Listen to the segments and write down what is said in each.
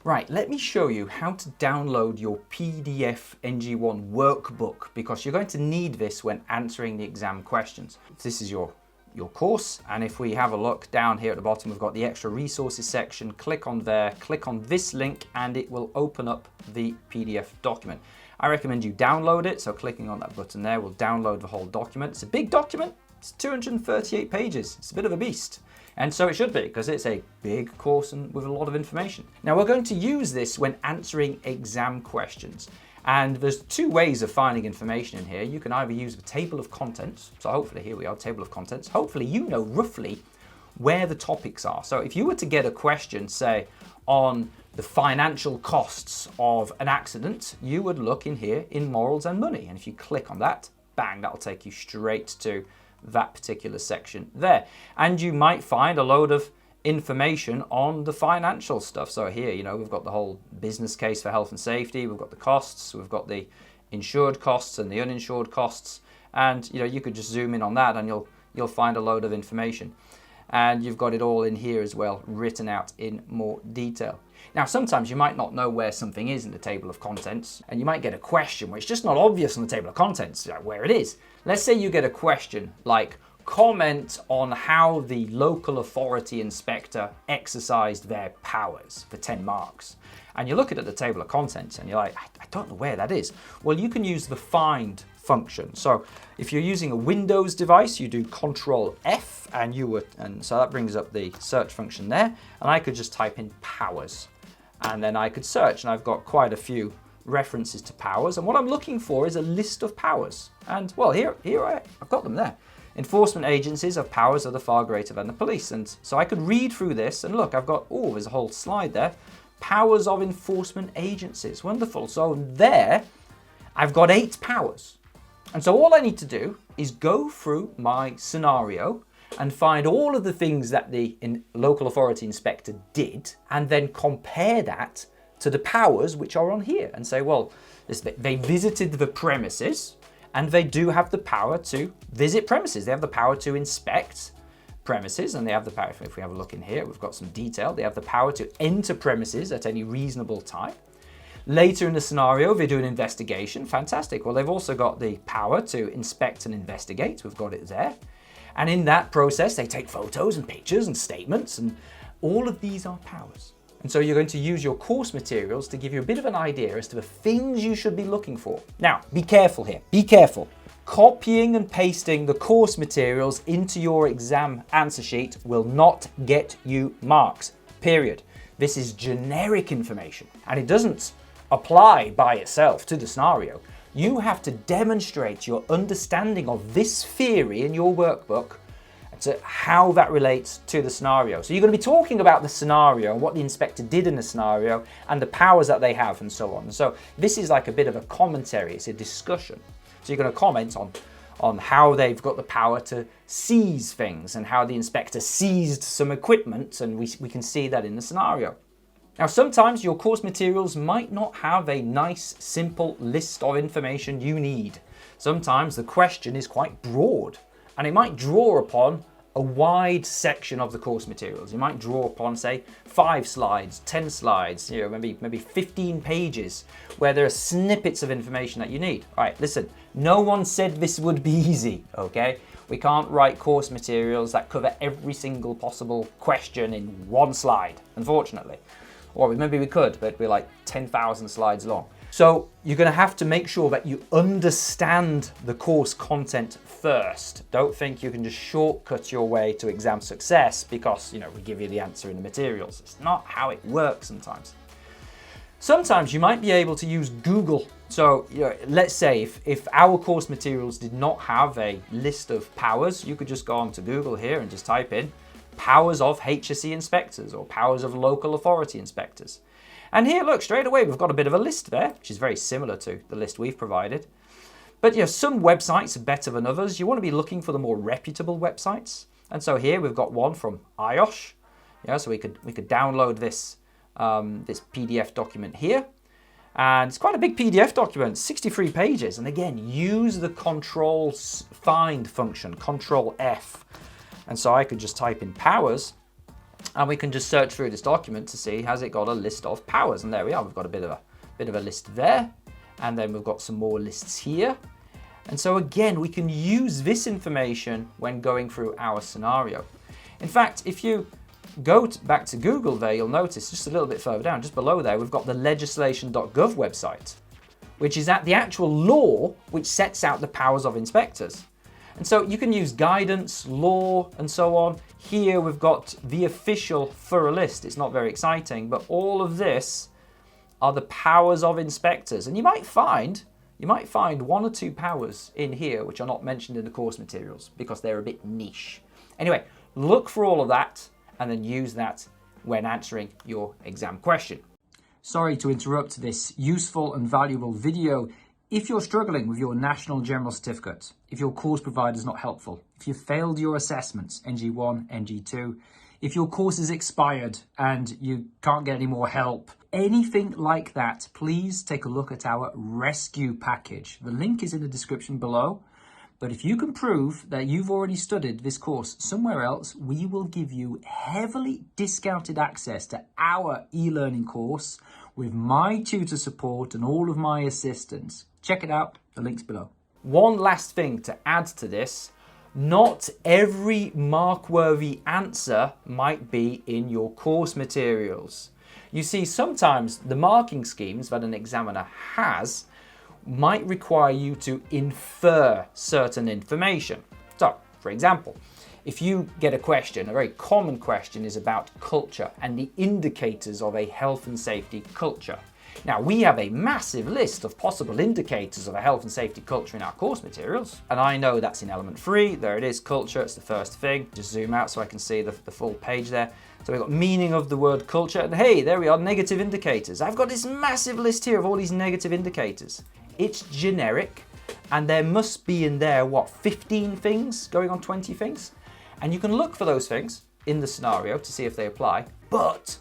Right, let me show you how to download your PDF NG1 workbook, because you're going to need this when answering the exam questions. This is your course, and if we have a look down here at the bottom, we've got the extra resources section. Click on there, click on this link, and it will open up the PDF document. I recommend you download it, so clicking on that button there will download the whole document. It's a big document, it's 238 pages, it's a bit of a beast. And so it should be, because it's a big course and with a lot of information. Now we're going to use this when answering exam questions. And there's two ways of finding information in here. You can either use the table of contents. So hopefully here we are, table of contents. Hopefully you know roughly where the topics are. So if you were to get a question, say, on the financial costs of an accident, you would look in here in morals and money. And if you click on that, bang, that'll take you straight to that particular section there. And you might find a load of information on the financial stuff. So here, you know, we've got the whole business case for health and safety, we've got the costs, we've got the insured costs and the uninsured costs, and you know, you could just zoom in on that and you'll find a load of information. And you've got it all in here as well, written out in more detail. Now, sometimes you might not know where something is in the table of contents, and you might get a question where it's just not obvious on the table of contents where it is. Let's say you get a question like, comment on how the local authority inspector exercised their powers for 10 marks. And you look at the table of contents and you're like, I don't know where that is. Well, you can use the find function. So if you're using a Windows device, you do Control F and so that brings up the search function there. And I could just type in powers and then I could search, and I've got quite a few references to powers. And what I'm looking for is a list of powers. And well, here I've got them there. Enforcement agencies have powers that are far greater than the police. And so I could read through this and look, I've got, oh, there's a whole slide there. Powers of enforcement agencies. Wonderful. So there, I've got 8 powers. And so all I need to do is go through my scenario and find all of the things that the local authority inspector did, and then compare that to the powers which are on here and say, well, they visited the premises, and they do have the power to visit premises. They have the power to inspect premises, and they have the power, if we have a look in here, we've got some detail. They have the power to enter premises at any reasonable time. Later in the scenario, they do an investigation. Fantastic. Well, they've also got the power to inspect and investigate. We've got it there. And in that process, they take photos and pictures and statements, and all of these are powers. And so you're going to use your course materials to give you a bit of an idea as to the things you should be looking for. Now, be careful here. Be careful. Copying and pasting the course materials into your exam answer sheet will not get you marks, period. This is generic information, and it doesn't apply by itself to the scenario. You have to demonstrate your understanding of this theory in your workbook to how that relates to the scenario. So you're going to be talking about the scenario, what the inspector did in the scenario, and the powers that they have, and so on. And so this is like a bit of a commentary, it's a discussion. So you're going to comment on how they've got the power to seize things and how the inspector seized some equipment, and we can see that in the scenario. Now, sometimes your course materials might not have a nice, simple list of information you need. Sometimes the question is quite broad, and it might draw upon a wide section of the course materials. You might draw upon, say, 5 slides, 10 slides, you know, maybe 15 pages, where there are snippets of information that you need. All right, listen, no one said this would be easy, okay? We can't write course materials that cover every single possible question in one slide, unfortunately. Or maybe we could, but we're like 10,000 slides long. So you're going to have to make sure that you understand the course content first. Don't think you can just shortcut your way to exam success because, you know, we give you the answer in the materials. It's not how it works sometimes. Sometimes you might be able to use Google. So, you know, let's say if our course materials did not have a list of powers, you could just go onto Google here and just type in powers of HSE inspectors or powers of local authority inspectors. And here, look, straight away, we've got a bit of a list there, which is very similar to the list we've provided. But you know, some websites are better than others. You want to be looking for the more reputable websites. And so here we've got one from IOSH. Yeah, so we could download this, this PDF document here. And it's quite a big PDF document, 63 pages. And again, use the Control Find function, Control F. And so I could just type in powers, And we can just search through this document to see, has it got a list of powers? And there we are, we've got a bit of a list there. And then we've got some more lists here. And so again, we can use this information when going through our scenario. In fact, if you go back to Google there, you'll notice just a little bit further down, just below there, we've got the legislation.gov website, which is at the actual law which sets out the powers of inspectors. And so you can use guidance, law, and so on. Here we've got the official thorough list. It's not very exciting, but all of this are the powers of inspectors. And you might find one or two powers in here which are not mentioned in the course materials because they're a bit niche. Anyway, look for all of that and then use that when answering your exam question. Sorry to interrupt this useful and valuable video. If you're struggling with your National General Certificate, if your course provider is not helpful, if you failed your assessments, NG1, NG2, if your course is expired and you can't get any more help, anything like that, please take a look at our rescue package. The link is in the description below. But if you can prove that you've already studied this course somewhere else, we will give you heavily discounted access to our e-learning course with my tutor support and all of my assistants. Check it out, the link's below. One last thing to add to this, not every mark-worthy answer might be in your course materials. You see, sometimes the marking schemes that an examiner has might require you to infer certain information. So, for example, if you get a question, a very common question is about culture and the indicators of a health and safety culture. Now, we have a massive list of possible indicators of a health and safety culture in our course materials. And I know that's in element 3. There it is, culture, it's the first thing. Just zoom out so I can see the full page there. So we've got meaning of the word culture. And hey, there we are, negative indicators. I've got this massive list here of all these negative indicators. It's generic, and there must be in there, what, 15 things going on 20 things? And you can look for those things in the scenario to see if they apply, but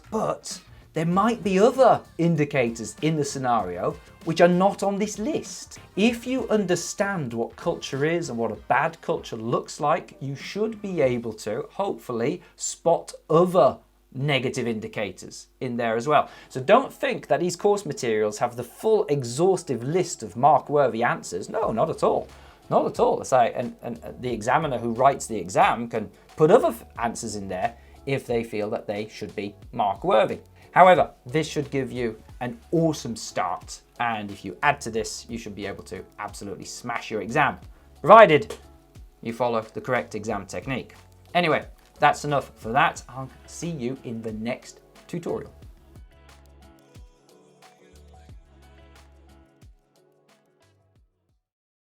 there might be other indicators in the scenario which are not on this list. If you understand what culture is and what a bad culture looks like, you should be able to, hopefully, spot other negative indicators in there as well. So don't think that these course materials have the full exhaustive list of mark-worthy answers. No, not at all. Not at all. It's like, and the examiner who writes the exam can put other answers in there if they feel that they should be mark-worthy. However, this should give you an awesome start. And if you add to this, you should be able to absolutely smash your exam, provided you follow the correct exam technique. Anyway, that's enough for that. I'll see you in the next tutorial.